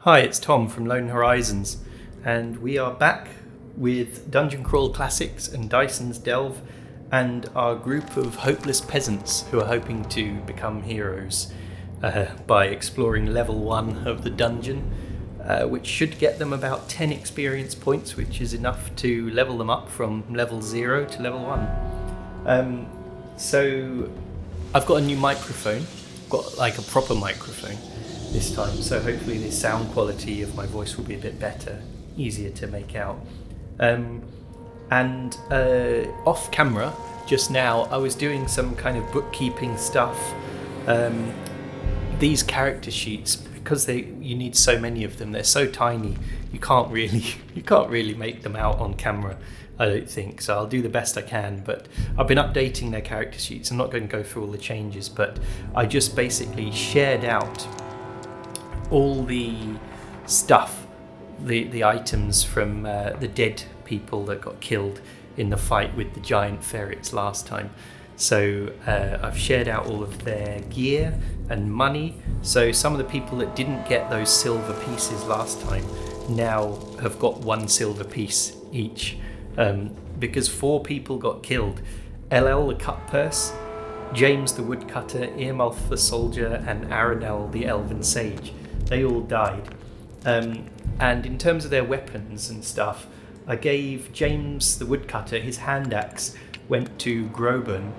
Hi, it's Tom from Lone Horizons, and we are back with Dungeon Crawl Classics and Dyson's Delve, and our group of hopeless peasants who are hoping to become heroes by exploring level 1 of the dungeon, which should get them about 10 experience points, which is enough to level them up from level 0 to level 1. So I've got a new microphone, got like a proper microphone this time, so hopefully the sound quality of my voice will be a bit better, easier to make out. And off camera, just now, I was doing some kind of bookkeeping stuff. These character sheets, because you need so many of them, they're so tiny, you can't really make them out on camera, I don't think. So I'll do the best I can, but I've been updating their character sheets. I'm not going to go through all the changes, but I just basically shared out all the stuff, the items from the dead people that got killed in the fight with the giant ferrets last time. So I've shared out all of their gear and money. So some of the people that didn't get those silver pieces last time now have got 1 silver piece each, because 4 people got killed. LL the cut purse, James the woodcutter, Earmouth the soldier, and Aranel the elven sage. They all died. And in terms of their weapons and stuff, I gave James the woodcutter, his hand axe went to Groban.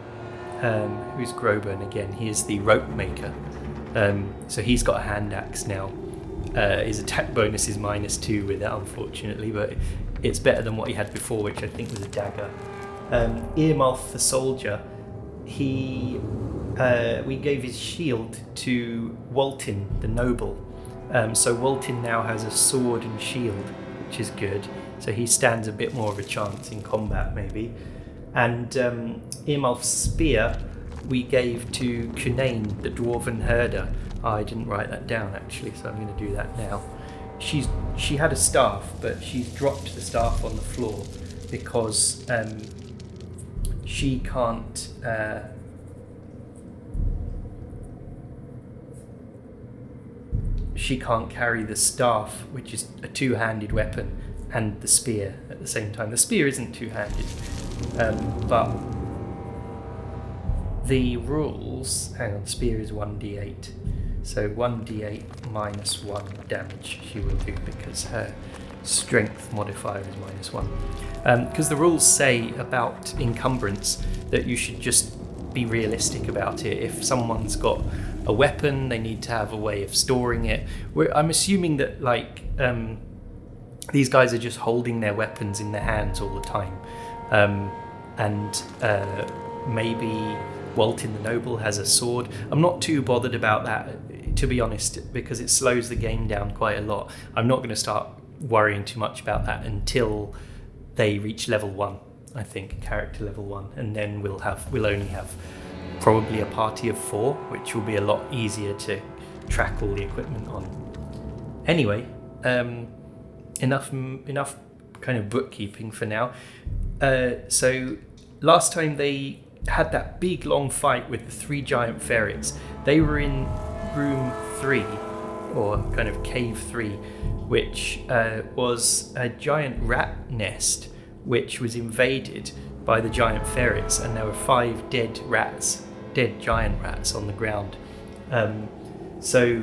Who's Groban again? He is the rope maker. So he's got a hand axe now. His attack bonus is -2 with it, unfortunately, but it's better than what he had before, which I think was a dagger. Earmouth the soldier, we gave his shield to Waltin the noble. So Waltin now has a sword and shield, which is good. So he stands a bit more of a chance in combat, maybe. And Earmouth's spear we gave to Cunane, the dwarven herder. I didn't write that down actually, so I'm going to do that now. She had a staff, but she's dropped the staff on the floor because she can't. She can't carry the staff, which is a 2-handed weapon, and the spear at the same time. The spear isn't 2-handed, but the rules... Hang on, the spear is 1d8. So 1d8 -1 damage she will do because her strength modifier is -1. Because the rules say about encumbrance that you should just be realistic about it. If someone's got a weapon, they need to have a way of storing it. I'm assuming that these guys are just holding their weapons in their hands all the time, and maybe Waltin the noble has a sword. I'm not too bothered about that, to be honest, because it slows the game down quite a lot. I'm not going to start worrying too much about that until they reach level 1, I think, character level 1, and then we'll only have probably a party of 4, which will be a lot easier to track all the equipment on. Anyway, enough kind of bookkeeping for now. So last time they had that big long fight with the 3 giant ferrets. They were in room 3, or kind of cave 3, which was a giant rat nest which was invaded by the giant ferrets, and there were 5 dead giant rats on the ground. So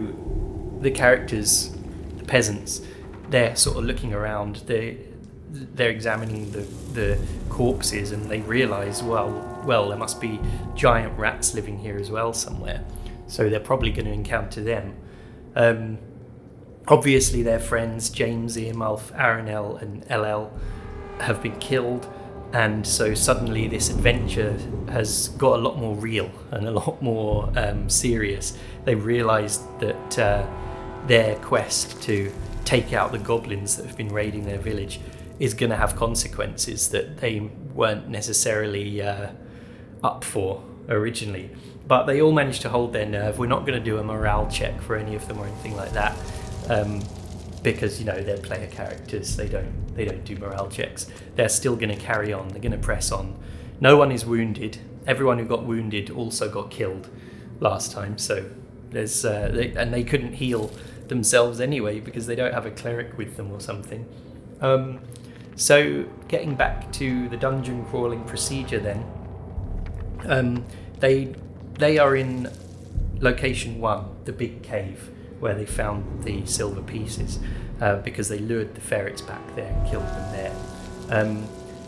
the characters, the peasants, they're sort of looking around, they're examining the corpses, and they realise, well, there must be giant rats living here as well somewhere, so they're probably going to encounter them. Obviously their friends James, Earmouth, Aranel and LL have been killed, and so suddenly this adventure has got a lot more real and a lot more serious. They realised that their quest to take out the goblins that have been raiding their village is going to have consequences that they weren't necessarily up for originally. But they all managed to hold their nerve. We're not going to do a morale check for any of them or anything like that, because they're player characters. They don't do morale checks. They're still going to carry on. They're going to press on. No one is wounded. Everyone who got wounded also got killed last time. So there's and they couldn't heal themselves anyway because they don't have a cleric with them or something. So getting back to the dungeon crawling procedure then, they are in location 1, the big cave where they found the silver pieces, because they lured the ferrets back there and killed them there.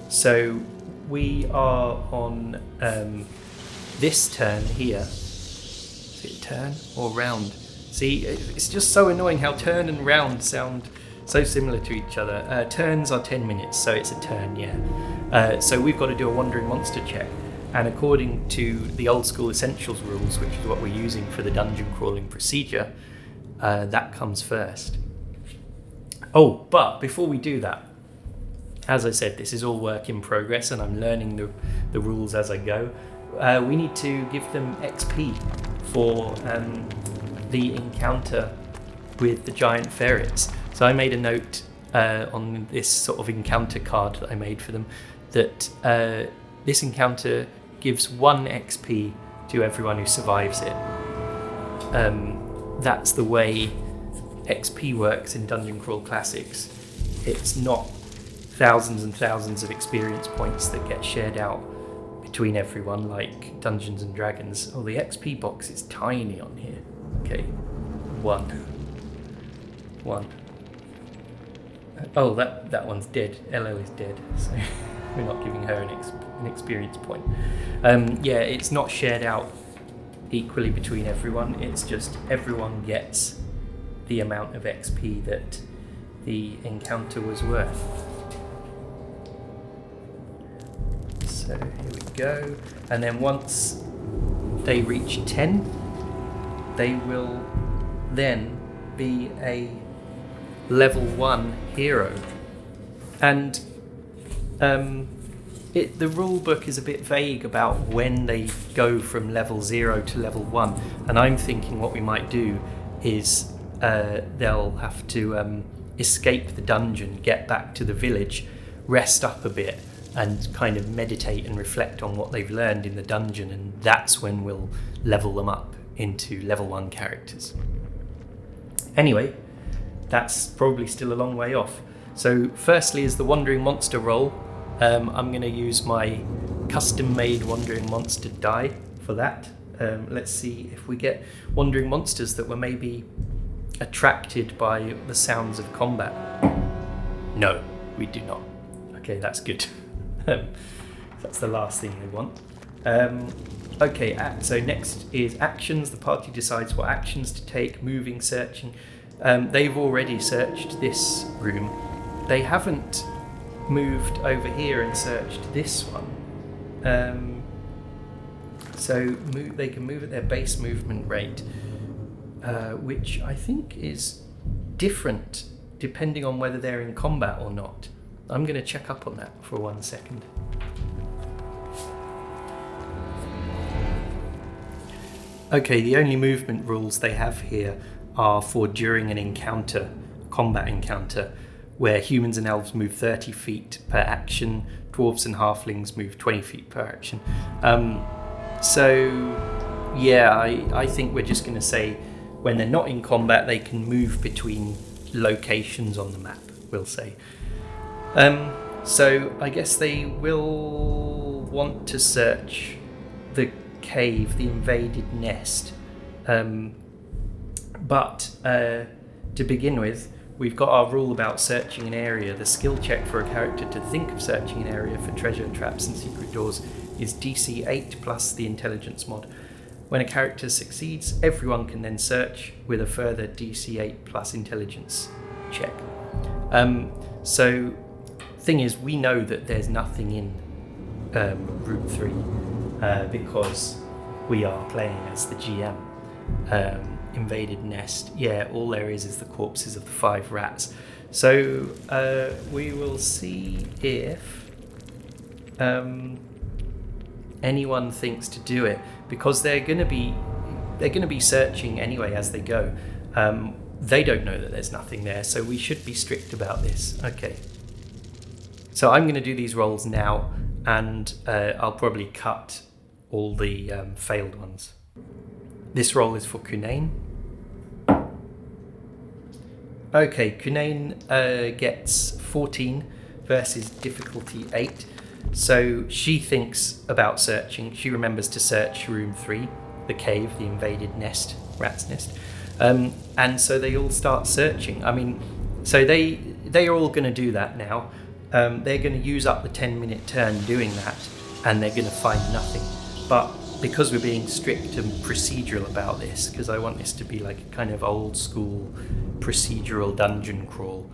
So we are on this turn here. Is it turn or round? See, it's just so annoying how turn and round sound so similar to each other. Turns are 10 minutes, so it's a turn, yeah. So we've got to do a wandering monster check. And according to the old school essentials rules, which is what we're using for the dungeon crawling procedure, that comes first. Oh, but before we do that, as I said, this is all work in progress and I'm learning the rules as I go. We need to give them XP for the encounter with the giant ferrets. So I made a note on this sort of encounter card that I made for them that this encounter gives 1 XP to everyone who survives it. That's the way XP works in Dungeon Crawl Classics. It's not thousands and thousands of experience points that get shared out between everyone like Dungeons and Dragons. Oh, the XP box is tiny on here. Okay, 1. Oh, that one's dead. Elo is dead, so we're not giving her an experience point. Yeah, it's not shared out equally between everyone. It's just everyone gets the amount of XP that the encounter was worth. So here we go. And then once they reach 10, they will then be a level 1 hero. And the rule book is a bit vague about when they go from level 0 to level 1. And I'm thinking what we might do is they'll have to escape the dungeon, get back to the village, rest up a bit, and kind of meditate and reflect on what they've learned in the dungeon, and that's when we'll level them up into level 1 characters. Anyway, that's probably still a long way off. So firstly is the Wandering Monster roll. I'm going to use my custom-made Wandering Monster die for that. Let's see if we get Wandering Monsters that were maybe attracted by the sounds of combat. No, we do not. Okay, that's good. That's the last thing we want. Okay, so next is actions. The party decides what actions to take, moving, searching. They've already searched this room. They haven't moved over here and searched this one. So they can move at their base movement rate, which I think is different depending on whether they're in combat or not. I'm going to check up on that for 1 second. Okay, the only movement rules they have here are for during an encounter, combat encounter, where humans and elves move 30 feet per action, dwarves and halflings move 20 feet per action. So, yeah, I think we're just going to say when they're not in combat, they can move between locations on the map, we'll say. So I guess they will want to search the cave, the invaded nest. But to begin with, we've got our rule about searching an area. The skill check for a character to think of searching an area for treasure, traps and secret doors is DC 8 plus the intelligence mod. When a character succeeds, everyone can then search with a further DC 8 plus intelligence check. So thing is, we know that there's nothing in Route 3 because we are playing as the GM. Invaded nest, yeah, all there is the corpses of the 5 rats. So we will see if anyone thinks to do it, because they're going to be searching anyway as they go. They don't know that there's nothing there, so we should be strict about this. Okay. So I'm going to do these rolls now, and I'll probably cut all the failed ones. This roll is for Cunane. Okay, Cunane gets 14 versus difficulty 8. So she thinks about searching. She remembers to search room 3, the cave, the invaded nest, rat's nest. And so they all start searching. I mean, so they are all going to do that now. They're going to use up the 10-minute turn doing that, and they're going to find nothing. But because we're being strict and procedural about this, because I want this to be like a kind of old school procedural dungeon crawl,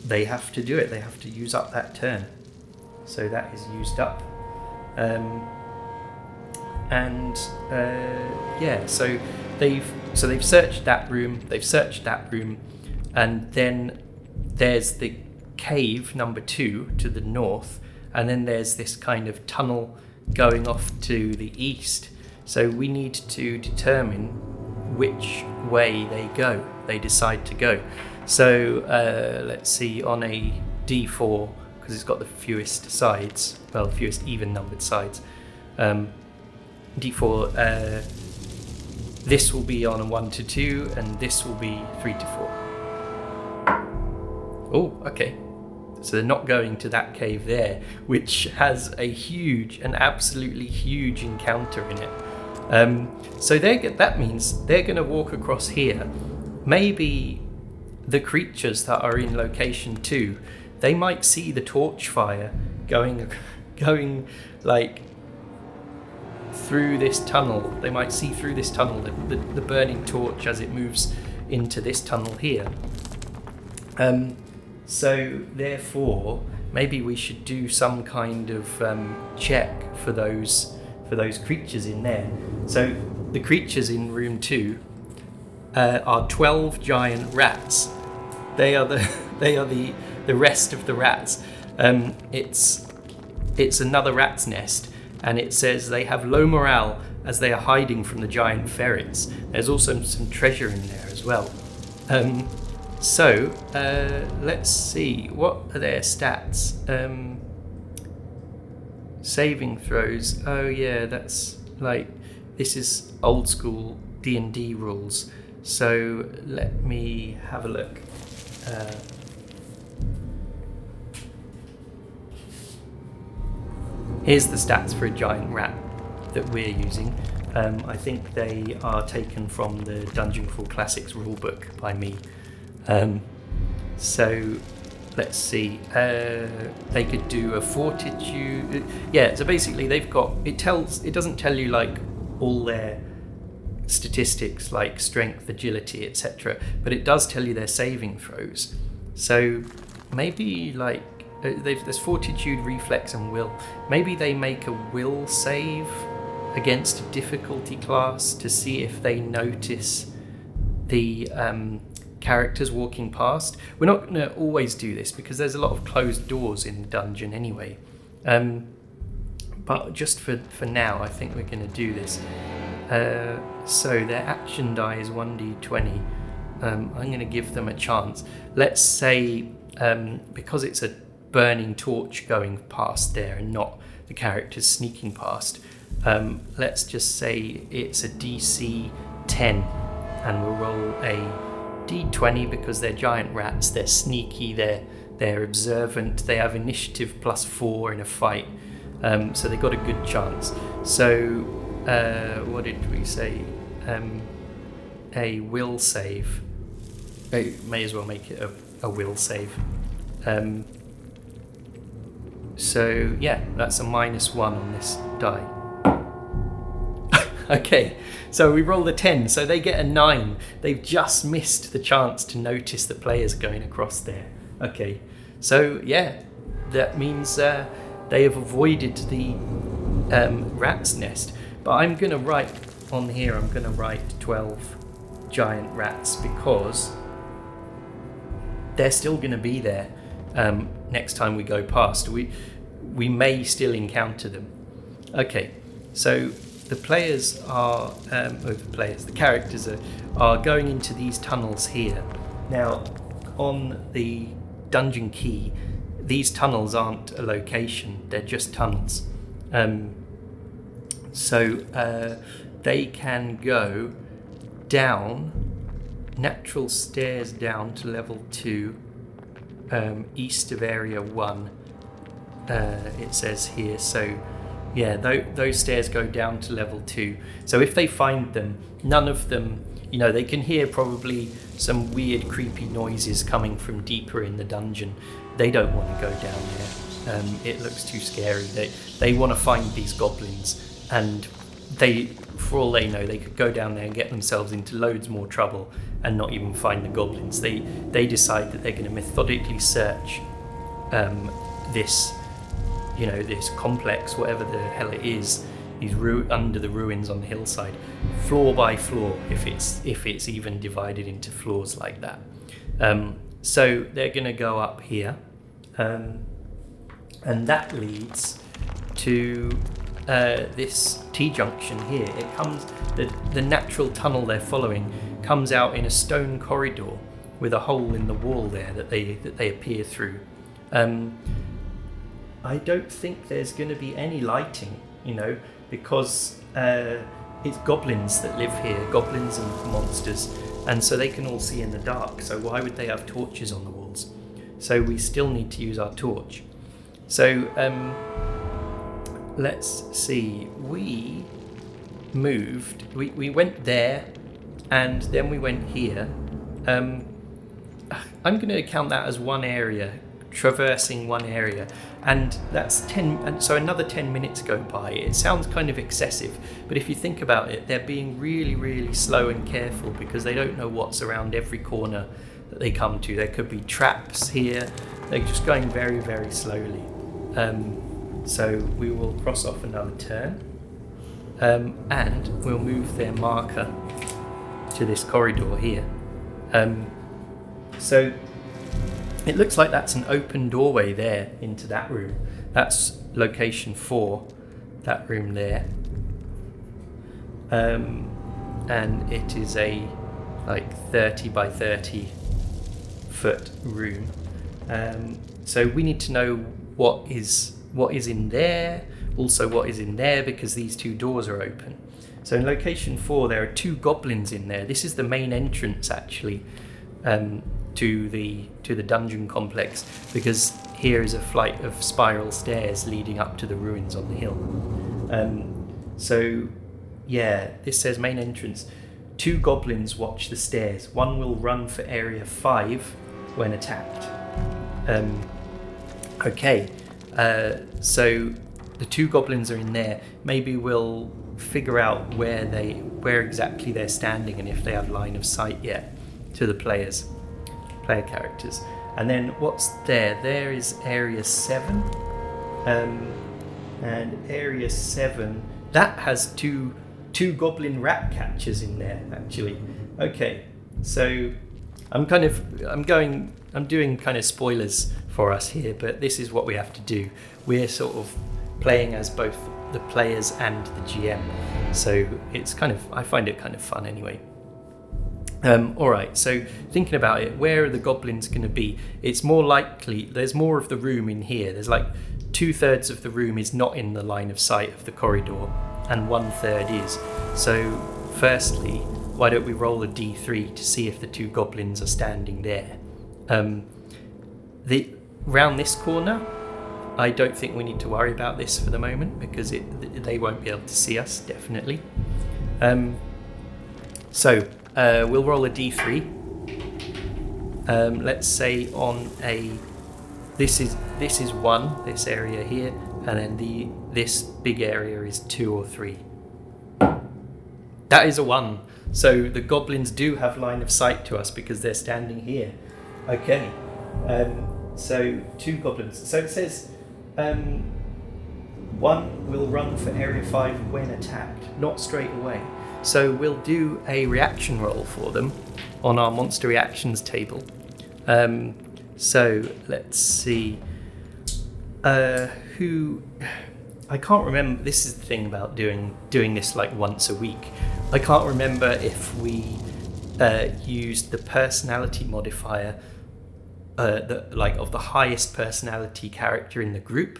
they have to do it. They have to use up that turn. So that is used up. So they've searched that room. They've searched that room, and then there's the cave number 2 to the north, and then there's this kind of tunnel going off to the east. So we need to determine which way they decide to go. So let's see, on a D4, because it's got the fewest sides, well, the fewest even numbered sides, D4, this will be on a 1 to 2, and this will be 3 to 4. Oh, okay. So they're not going to that cave there, which has an absolutely huge encounter in it. So that means they're going to walk across here. Maybe the creatures that are in location 2, they might see the torch fire going like through this tunnel. They might see through this tunnel the burning torch as it moves into this tunnel here. So therefore, maybe we should do some kind of check for those creatures in there. So the creatures in room 2 are 12 giant rats. They are the rest of the rats. It's another rat's nest, and it says they have low morale as they are hiding from the giant ferrets. There's also some treasure in there as well. So let's see, what are their stats? Saving throws. Oh yeah, that's like, this is old school D&D rules. So let me have a look. Here's the stats for a giant rat that we're using. I think they are taken from the Dungeon Crawl Classics rulebook by me. So let's see. They could do a fortitude. Yeah. So basically, they've got. It doesn't tell you like all their statistics like strength, agility, etc. But it does tell you their saving throws. So maybe like there's fortitude, reflex, and will. Maybe they make a will save against a difficulty class to see if they notice the characters walking past. We're not going to always do this because there's a lot of closed doors in the dungeon anyway. But just for now, I think we're going to do this. So their action die is 1d20. I'm going to give them a chance. Let's say, because it's a burning torch going past there and not the characters sneaking past, let's just say it's a DC 10, and we'll roll a D20 because they're giant rats, they're sneaky, they're observant, they have initiative +4 in a fight, so they got a good chance. So what did we say? A will save. I may as well make it a will save. So yeah, that's a -1 on this die. Okay, so we roll a 10, so they get a 9. They've just missed the chance to notice the players going across there. Okay, so yeah, that means they have avoided the rat's nest. But I'm going to write on here, I'm going to write 12 giant rats because they're still going to be there next time we go past. We may still encounter them. Okay, so the players are, the characters are going into these tunnels here. Now, on the dungeon key, these tunnels aren't a location, they're just tunnels. So they can go down natural stairs down to level 2, east of area 1, it says here. So yeah, those stairs go down to level 2. So if they find them, none of them, they can hear probably some weird creepy noises coming from deeper in the dungeon. They don't want to go down there. It looks too scary. They want to find these goblins, and for all they know, they could go down there and get themselves into loads more trouble and not even find the goblins. They decide that they're going to methodically search this complex, whatever the hell it is, under the ruins on the hillside, floor by floor, if it's even divided into floors like that. So they're going to go up here, and that leads to this T-junction here. It comes, the natural tunnel they're following comes out in a stone corridor with a hole in the wall there that they appear through. I don't think there's going to be any lighting, because it's goblins that live here, goblins and monsters, and so they can all see in the dark. So why would they have torches on the walls? So we still need to use our torch. So let's see. We moved. We went there, and then we went here. I'm going to count that as one area, traversing one area, and that's 10. And so another 10 minutes go by. It sounds kind of excessive, but if you think about it, they're being really, really slow and careful because they don't know what's around every corner that they come to. There could be traps here. They're just going very, very slowly. So we will cross off another turn, and we'll move their marker to this corridor here. So it looks like that's an open doorway there into that room. That's location 4, that room there. And it is a 30 by 30 foot room. So we need to know what is in there, also what is in there, because these 2 doors are open. So in location 4, there are 2 goblins in there. This is the main entrance, actually, to the dungeon complex, because here is a flight of spiral stairs leading up to the ruins on the hill. So yeah, this says main entrance. 2 goblins watch the stairs. One will run for area 5 when attacked. Okay, so the 2 goblins are in there. Maybe we'll figure out where exactly they're standing and if they have line of sight yet to the player characters. And then what's there? There is area 7, and area 7 that has two goblin rat catchers in there, actually. Okay, so I'm doing kind of spoilers for us here, but this is what we have to do. We're sort of playing as both the players and the GM, so I find it kind of fun anyway. Alright, so thinking about it, where are the goblins going to be? It's more likely there's more of the room in here. There's 2/3 of the room is not in the line of sight of the corridor, and 1/3 is. So firstly, why don't we roll a d3 to see if the 2 goblins are standing there? Round this corner, I don't think we need to worry about this for the moment, because they won't be able to see us, definitely. So we'll roll a d3. Let's say on this is 1, this area here, and then this big area is 2 or 3. That is a 1. So the goblins do have line of sight to us because they're standing here. Okay. So 2 goblins. So it says 1 will run for area 5 when attacked, not straight away. So we'll do a reaction roll for them on our monster reactions table. So let's see. Who? I can't remember. This is the thing about doing this once a week. I can't remember if we used the personality modifier, of the highest personality character in the group,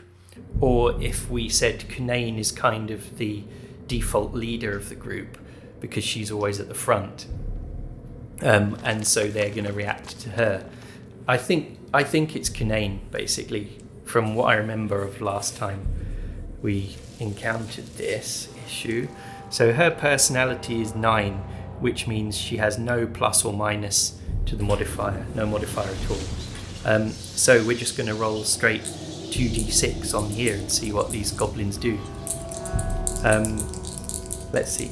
or if we said Kunane is kind of the default leader of the group because she's always at the front. and so they're going to react to her. I think it's Kinane, basically, from what I remember of last time we encountered this issue. So her personality is 9, which means she has no plus or minus to the modifier, no modifier at all. So we're just going to roll straight 2d6 on here and see what these goblins do. Let's see.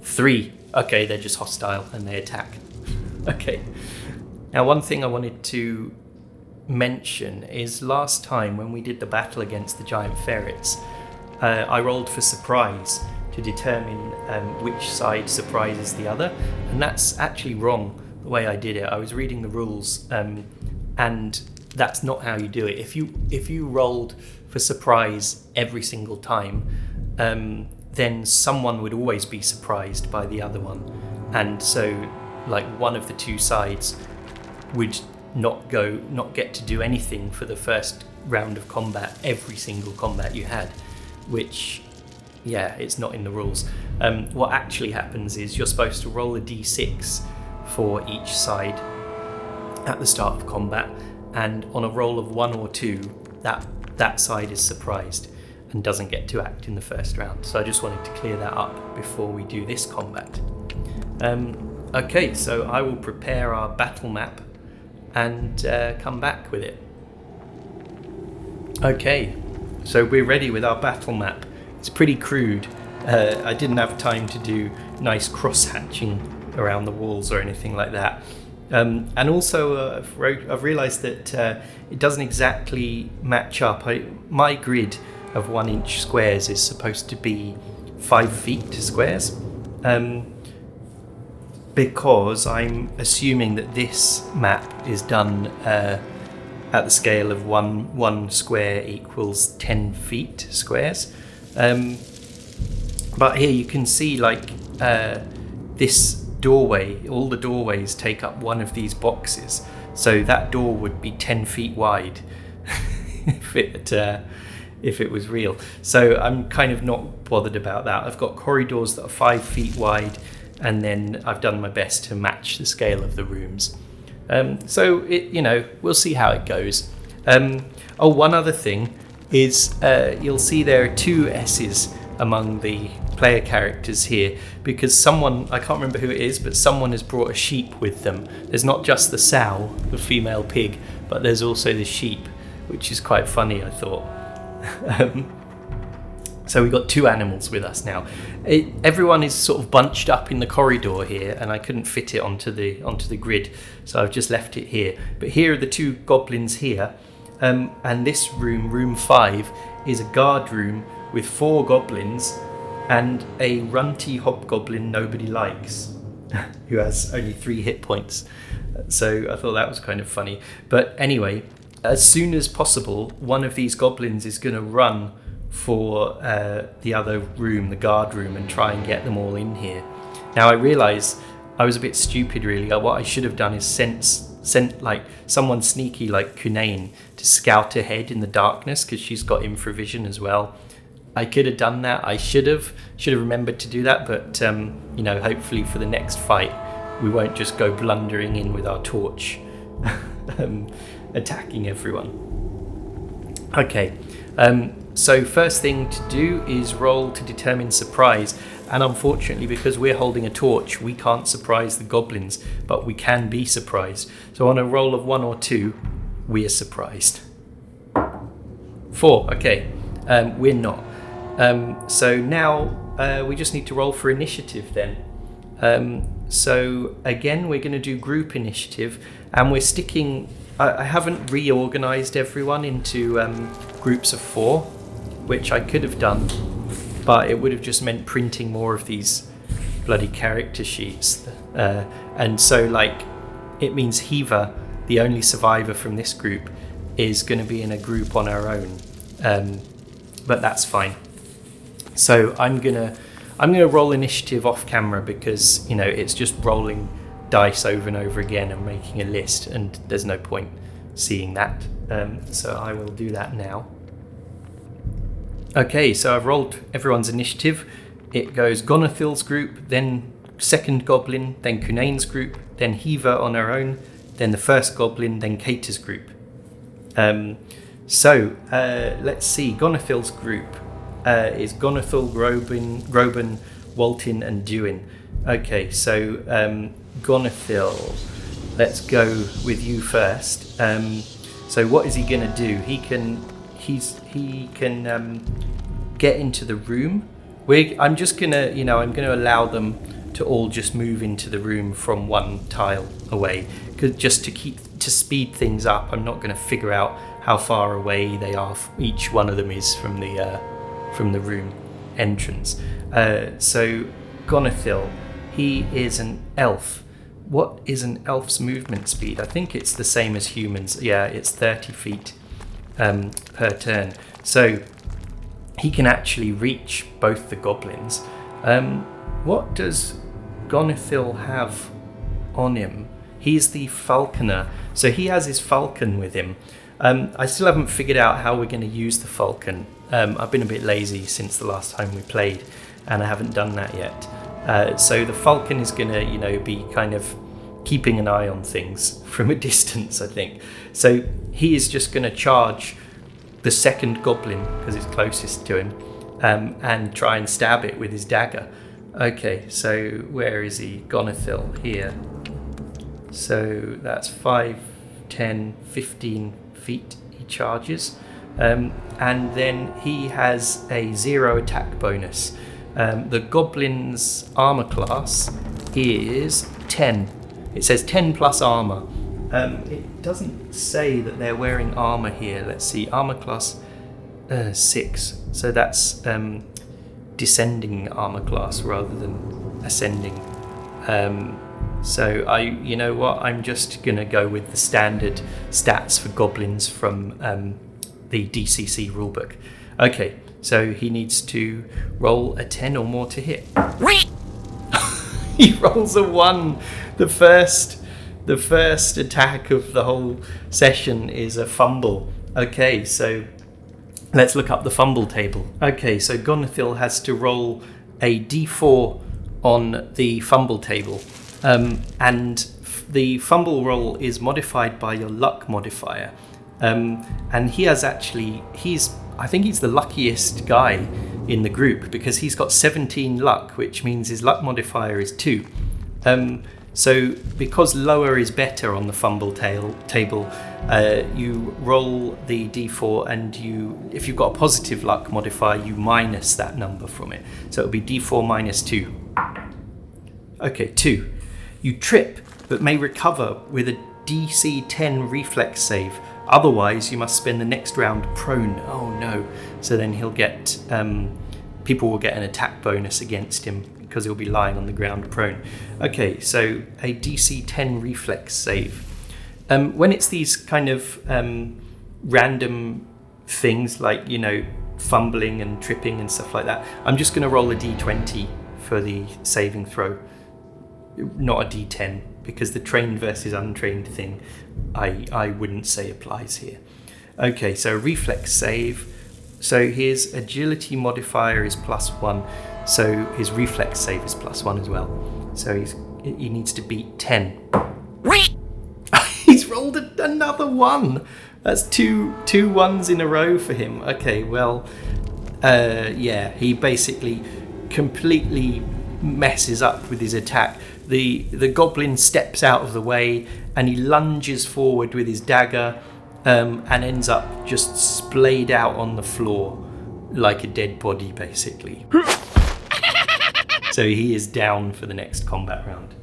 3. Okay, they're just hostile and they attack. Okay. Now, one thing I wanted to mention is last time when we did the battle against the giant ferrets, I rolled for surprise to determine which side surprises the other, and that's actually wrong the way I did it. I was reading the rules, and that's not how you do it. If you rolled for surprise every single time, then someone would always be surprised by the other one, and so like one of the two sides would not get to do anything for the first round of combat, every single combat you had, which, yeah, it's not in the rules. What actually happens is you're supposed to roll a d6 for each side at the start of combat, and on a roll of 1 or 2, that side is surprised and doesn't get to act in the first round. So I just wanted to clear that up before we do this combat. Okay, so I will prepare our battle map and come back with it. Okay, so we're ready with our battle map. It's pretty crude. I didn't have time to do nice cross-hatching around the walls or anything like that. And also I've realised that it doesn't exactly match up. My grid of 1 inch squares is supposed to be 5 feet squares, because I'm assuming that this map is done at the scale of one square equals 10 feet squares. But here you can see this doorway, all the doorways take up one of these boxes, so that door would be 10 feet wide if it was real. So I'm kind of not bothered about that. I've got corridors that are 5 feet wide, and then I've done my best to match the scale of the rooms. So we'll see how it goes. One other thing is you'll see there are 2 S's among the player characters here, because someone, I can't remember who it is, but someone has brought a sheep with them. There's not just the sow, the female pig, but there's also the sheep, which is quite funny, I thought. So we've got 2 animals with us now. Everyone is sort of bunched up in the corridor here, and I couldn't fit it onto the grid, so I've just left it here. But here are the 2 goblins here, and this room 5, is a guard room with 4 goblins and a runty hobgoblin nobody likes, who has only 3 hit points. So I thought that was kind of funny. But anyway, as soon as possible, one of these goblins is going to run for the other room, the guard room, and try and get them all in here. Now I realise I was a bit stupid really. What I should have done is sent like someone sneaky like Kinane to scout ahead in the darkness, because she's got infravision as well. I could have done that. I should have remembered to do that, but hopefully for the next fight we won't just go blundering in with our torch attacking everyone. Okay, so first thing to do is roll to determine surprise, and unfortunately because we're holding a torch we can't surprise the goblins, but we can be surprised. So on a roll of 1 or 2 we are surprised. 4, okay, we're not. So now we just need to roll for initiative then. So again we're going to do group initiative, and we're sticking, I haven't reorganised everyone into groups of 4, which I could have done, but it would have just meant printing more of these bloody character sheets. And so it means Hiva, the only survivor from this group, is going to be in a group on her own. But that's fine. So I'm gonna roll initiative off camera, because it's just rolling dice over and over again and making a list, and there's no point seeing that. So I will do that now. Okay, so I've rolled everyone's initiative. It goes Gonathil's group, then second goblin, then Cunane's group, then Hiva on her own, then the first goblin, then Kater's group. Let's see. Gonathil's group is Gonathil, Groban, Waltin, and Duin. Okay, so Gonathil, let's go with you first. So what is he going to do? He can get into the room. I'm just going to, I'm going to allow them to all just move into the room from one tile away, just to speed things up. I'm not going to figure out how far away they are. Each one of them is from the room entrance. So Gonathil, he is an elf. What is an elf's movement speed? I think it's the same as humans. Yeah, it's 30 feet per turn. So he can actually reach both the goblins. What does Gonathil have on him? He's the falconer, so he has his falcon with him. I still haven't figured out how we're going to use the falcon. I've been a bit lazy since the last time we played, and I haven't done that yet. So the falcon is going to, be kind of keeping an eye on things from a distance, I think. So he is just going to charge the second goblin, because it's closest to him, and try and stab it with his dagger. Okay, so where is he? Gonathil, here. So that's 5, 10, 15 feet he charges. And then he has a 0 attack bonus. The goblin's armor class is 10. It says 10 plus armor. It doesn't say that they're wearing armor here. Let's see, armor class 6. So that's descending armor class rather than ascending. So I'm just gonna go with the standard stats for goblins from the DCC rulebook. Okay, so he needs to roll a 10 or more to hit. He rolls a 1. The first attack of the whole session is a fumble. Okay, so let's look up the fumble table. Okay, so Gonathil has to roll a d4 on the fumble table. And the fumble roll is modified by your luck modifier. And he has I think he's the luckiest guy in the group, because he's got 17 luck, which means his luck modifier is 2. So because lower is better on the fumble table, you roll the d4, and if you've got a positive luck modifier, you minus that number from it. So it'll be d4 minus 2. Okay, 2. You trip, but may recover with a DC 10 reflex save. Otherwise, you must spend the next round prone. Oh no. So then he'll get, people will get an attack bonus against him because he'll be lying on the ground prone. Okay, so a DC 10 reflex save. When it's these kind of random things like, fumbling and tripping and stuff like that, I'm just going to roll a d20 for the saving throw, not a d10, because the trained versus untrained thing I wouldn't say applies here. Okay, so reflex save. So his agility modifier is +1, so his reflex save is +1 as well. So he needs to beat 10. He's rolled another 1. That's two 1s in a row for him. Okay, well, he basically completely messes up with his attack. The goblin steps out of the way and he lunges forward with his dagger, and ends up just splayed out on the floor like a dead body, basically. So he is down for the next combat round.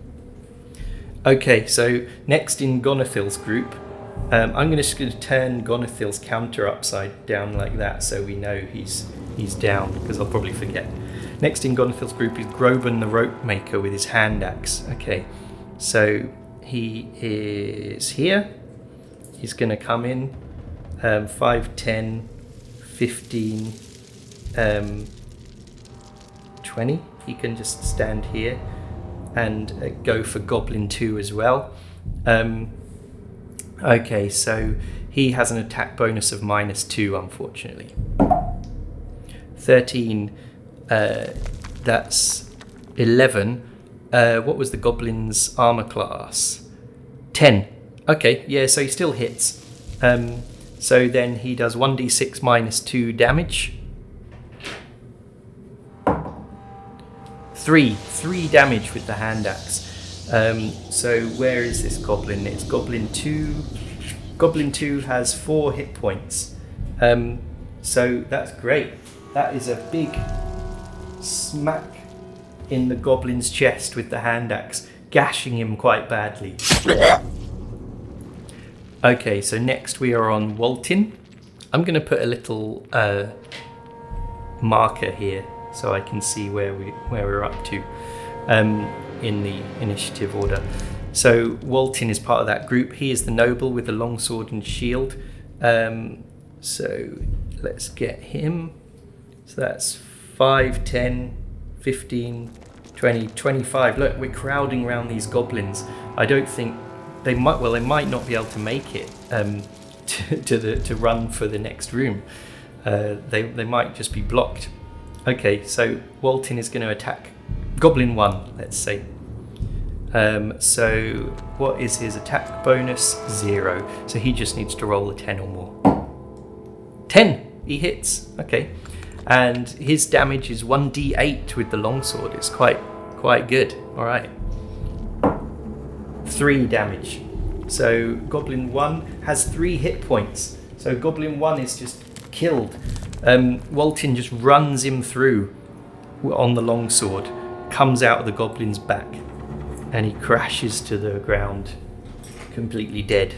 Okay, so next in Gonathil's group, I'm just going to turn Gonathil's counter upside down like that, so we know he's down, because I'll probably forget. Next in Gonathil's group is Groban the rope maker with his hand axe. Okay, so he is here. He's going to come in 5, 10, 15, 20. He can just stand here and go for Goblin 2 as well. Okay, so he has an attack bonus of -2, unfortunately. 13, that's 11. what was the goblin's armor class? 10. Okay, yeah, so he still hits. So then he does 1d6 minus 2 damage. 3 damage with the hand axe. So where is this goblin? It's goblin 2. Goblin 2 has 4 hit points. So that's great. That is a big smack in the goblin's chest with the hand axe, gashing him quite badly. Okay, so next we are on Waltin. I'm going to put a little marker here so I can see where we're up to in the initiative order. So Waltin is part of that group. He is the noble with the long sword and shield. So let's get him. So that's 5, 10, 15, 20, 25. Look, we're crowding around these goblins. I don't think they might not be able to make it to run for the next room. They might just be blocked. Okay, so Waltin is going to attack Goblin 1, let's say. So what is his attack bonus? 0. So he just needs to roll a 10 or more. 10! He hits. Okay. And his damage is 1d8 with the longsword. It's quite good. All right. 3 damage. So Goblin 1 has 3 hit points. So Goblin 1 is just killed. Waltin just runs him through on the longsword, comes out of the goblin's back, and he crashes to the ground, completely dead.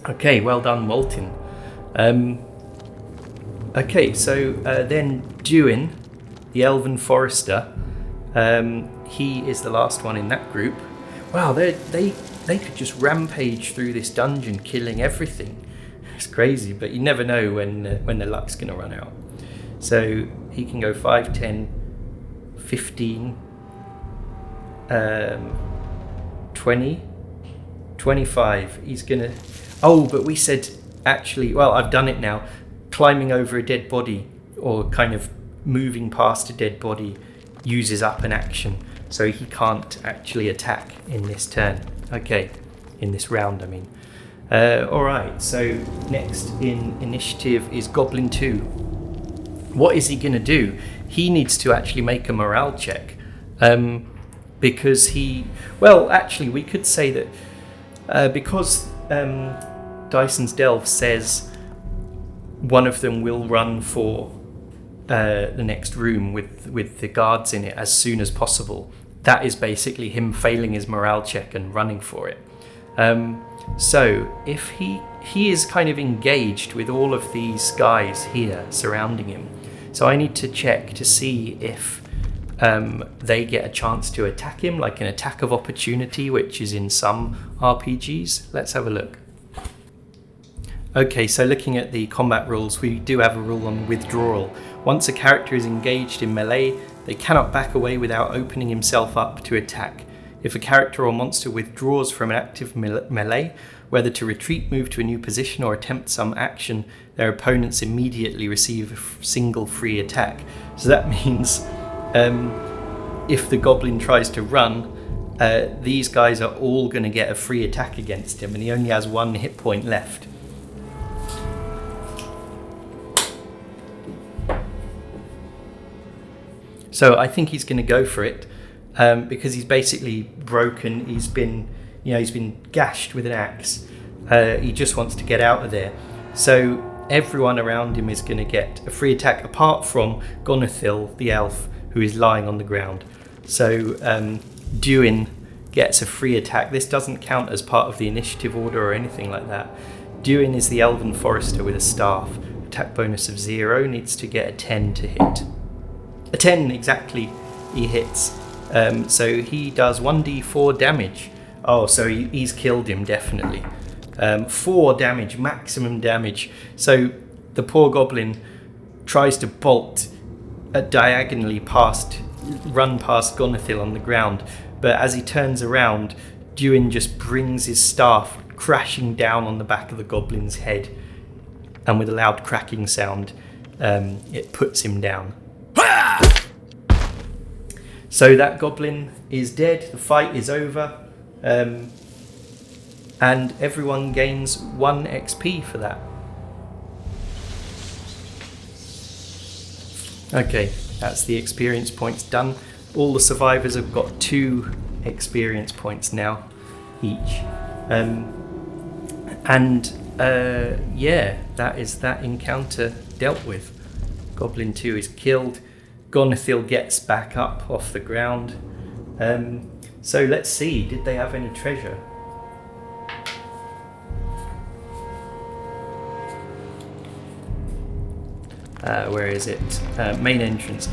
Okay, well done, Waltin. Okay, so then Duin, the Elven Forester, he is the last one in that group. Wow, they could just rampage through this dungeon, killing everything. It's crazy, but you never know when the luck's going to run out. So he can go 5, 10, 15, 20, 25. He's going to... Oh, but we said, actually, well, I've done it now. Climbing over a dead body or kind of moving past a dead body uses up an action. So he can't actually attack in this turn. Okay, in this round, I mean. Alright, so next in initiative is Goblin 2. What is he going to do? He needs to actually make a morale check. Because he... Well, actually, we could say that because Dyson's Delve says one of them will run for the next room with the guards in it as soon as possible. That is basically him failing his morale check and running for it. So if he is kind of engaged with all of these guys here surrounding him, so I need to check to see if they get a chance to attack him, like an attack of opportunity, which is in some RPGs. Let's have a look. Okay, so looking at the combat rules, we do have a rule on withdrawal. Once a character is engaged in melee, they cannot back away without opening himself up to attack. If a character or monster withdraws from an active melee, whether to retreat, move to a new position, or attempt some action, their opponents immediately receive a single free attack. So that means if the goblin tries to run, these guys are all going to get a free attack against him, and he only has 1 hit point left. So I think he's going to go for it because he's basically broken. He's been gashed with an axe. He just wants to get out of there. So everyone around him is going to get a free attack, apart from Gonathil, the elf, who is lying on the ground. So Duin gets a free attack. This doesn't count as part of the initiative order or anything like that. Duin is the Elven Forester with a staff. Attack bonus of 0, needs to get a 10 to hit. A 10 exactly, he hits. So he does 1d4 damage. Oh, so he's killed him, definitely. 4 damage, maximum damage. So the poor goblin tries to bolt diagonally run past Gonathil on the ground. But as he turns around, Duin just brings his staff crashing down on the back of the goblin's head. And with a loud cracking sound, it puts him down. So that goblin is dead, the fight is over, and everyone gains 1 XP for that. Okay, that's the experience points done. All the survivors have got 2 experience points now, each. Yeah, that is that encounter dealt with. Goblin 2 is killed. Gonithil gets back up off the ground. So let's see, did they have any treasure? Where is it? Main entrance.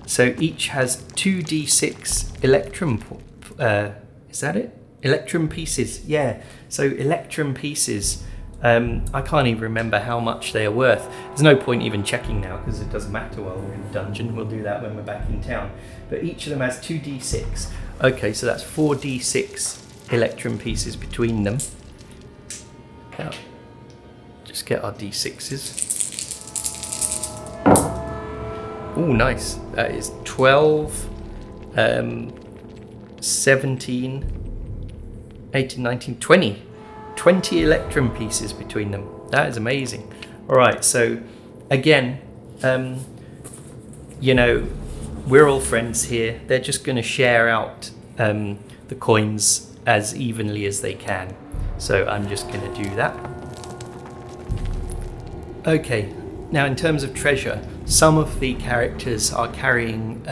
So each has 2d6 electrum. Is that it? Electrum pieces. Yeah. So electrum pieces. I can't even remember how much they are worth. There's no point even checking now because it doesn't matter while we're in the dungeon. We'll do that when we're back in town. But each of them has 2d6. Okay, so that's 4d6 electrum pieces between them. Now, just get our d6s. Oh, nice. That is 12, 17, 18, 19, 20. 20 electrum pieces between them. That is amazing. All right, so again, we're all friends here. They're just going to share out the coins as evenly as they can. So I'm just going to do that. Okay, now in terms of treasure, some of the characters are carrying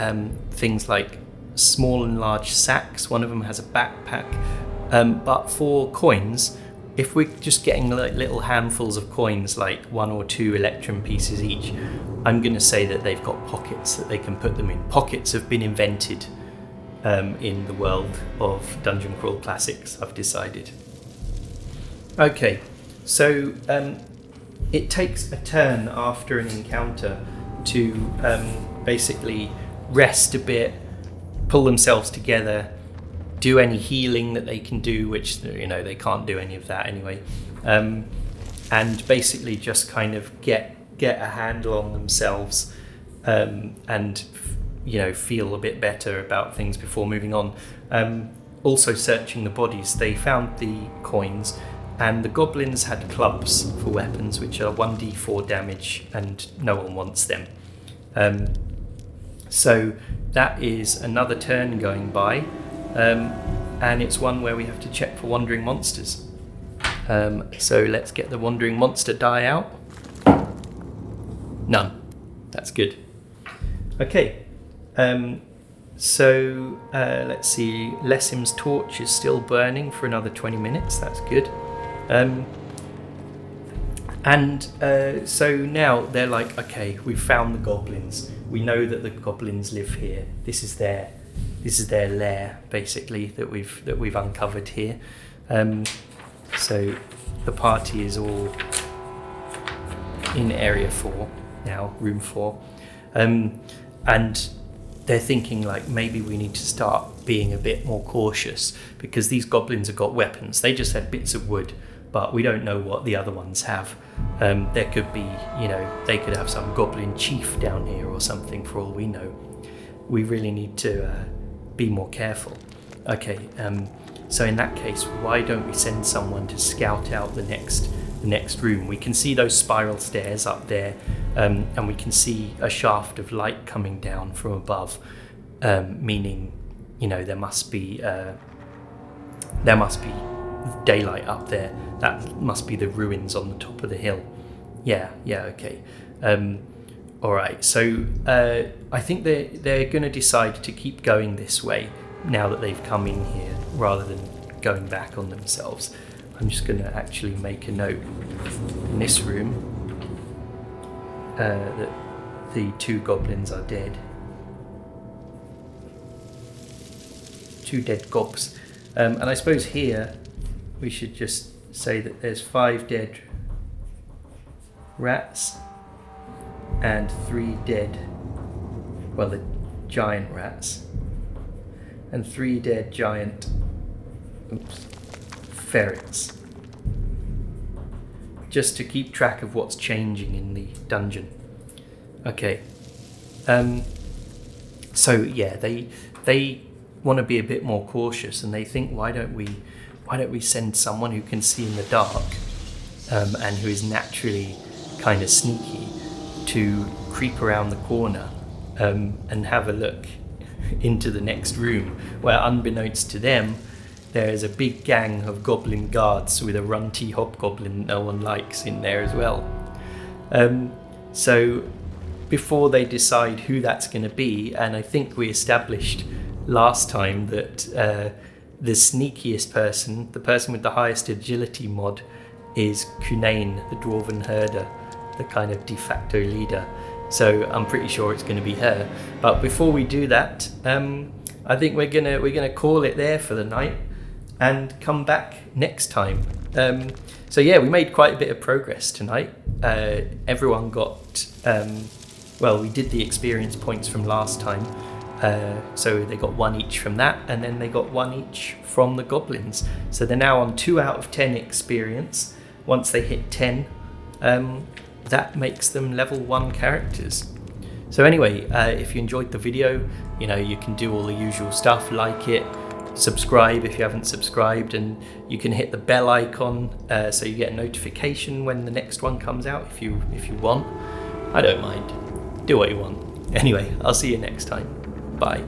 things like small and large sacks. One of them has a backpack. But for coins, if we're just getting like little handfuls of coins, like 1 or 2 electrum pieces each, I'm going to say that they've got pockets that they can put them in. Pockets have been invented in the world of Dungeon Crawl Classics, I've decided. Okay, so it takes a turn after an encounter to basically rest a bit, pull themselves together, do any healing that they can do, which they can't do any of that anyway, and basically just kind of get a handle on themselves and feel a bit better about things before moving on. Also searching the bodies, they found the coins, and the goblins had clubs for weapons, which are 1d4 damage, and no one wants them. So that is another turn going by. And it's one where we have to check for wandering monsters. So let's get the wandering monster die out. None. That's good. Okay. So let's see. Lessim's torch is still burning for another 20 minutes. That's good. So now they're like, okay, we've found the goblins. We know that the goblins live here. This is their lair, basically, that we've uncovered here. So the party is all in area 4 now, room 4, and they're thinking like maybe we need to start being a bit more cautious because these goblins have got weapons. They just had bits of wood, but we don't know what the other ones have. There could be, they could have some goblin chief down here or something for all we know. We really need to be more careful. Okay, so in that case, why don't we send someone to scout out the next room? We can see those spiral stairs up there, and we can see a shaft of light coming down from above, meaning, there must be daylight up there. That must be the ruins on the top of the hill. Yeah, okay. All right, so I think they're going to decide to keep going this way now that they've come in here rather than going back on themselves. I'm just going to actually make a note in this room that the 2 goblins are dead. 2 dead gobs. And I suppose here we should just say that there's 5 dead rats and 3 dead, the giant rats, and 3 dead giant ferrets. just to keep track of what's changing in the dungeon. Okay. So yeah, they want to be a bit more cautious, and they think, why don't we send someone who can see in the dark, and who is naturally kind of sneaky, to creep around the corner and have a look into the next room, where unbeknownst to them, there is a big gang of goblin guards with a runty hobgoblin no one likes in there as well. So before they decide who that's going to be, and I think we established last time that the sneakiest person, the person with the highest agility mod, is Cunane, the dwarven herder, the kind of de facto leader. So I'm pretty sure it's going to be her. But before we do that, I think we're gonna call it there for the night and come back next time. So yeah, we made quite a bit of progress tonight. Everyone got we did the experience points from last time. So they got 1 each from that, and then they got 1 each from the goblins. So they're now on 2 out of 10 experience. Once they hit 10, that makes them level 1 characters. So anyway, if you enjoyed the video, you can do all the usual stuff, like it, subscribe if you haven't subscribed, and you can hit the bell icon so you get a notification when the next one comes out if you want. I don't mind. Do what you want. Anyway, I'll see you next time. Bye.